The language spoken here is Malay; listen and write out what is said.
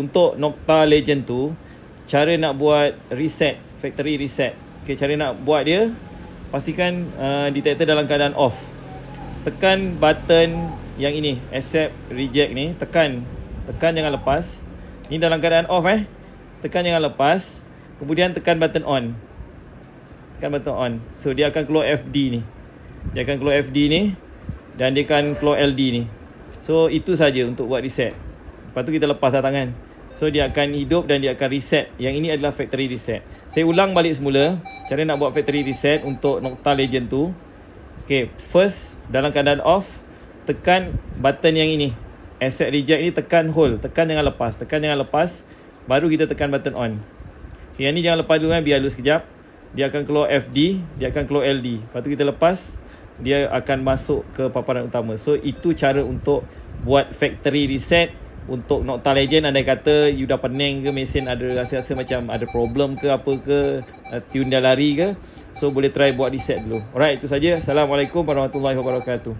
Untuk Nocta Legend tu, cara nak buat reset, factory reset. Okay, cara nak buat dia, pastikan detector dalam keadaan off. Tekan button yang ini, accept, reject ni, tekan jangan lepas. Ni dalam keadaan off tekan jangan lepas. Kemudian tekan button on. So dia akan keluar FD ni. Dan dia akan keluar LD ni. So itu saja untuk buat reset. Lepas tu kita lepas tangan. So dia akan hidup dan dia akan reset. Yang ini adalah factory reset. Saya ulang balik semula cara nak buat factory reset untuk Nocta Legend tu. Okay, first dalam keadaan off, tekan button yang ini, accept reject ni, tekan hold, tekan jangan lepas, baru kita tekan button on. Okay, yang ni jangan lepas dulu biar dulu sekejap. Dia akan keluar FD, dia akan keluar LD. Lepas tu kita lepas, dia akan masuk ke paparan utama. So itu cara untuk buat factory reset untuk Nocta Legend. Andai kata you dah pening ke, mesin ada rasa-rasa macam ada problem ke apa ke, tune dah lari ke, so boleh try buat reset dulu. Alright, itu saja. Assalamualaikum warahmatullahi wabarakatuh.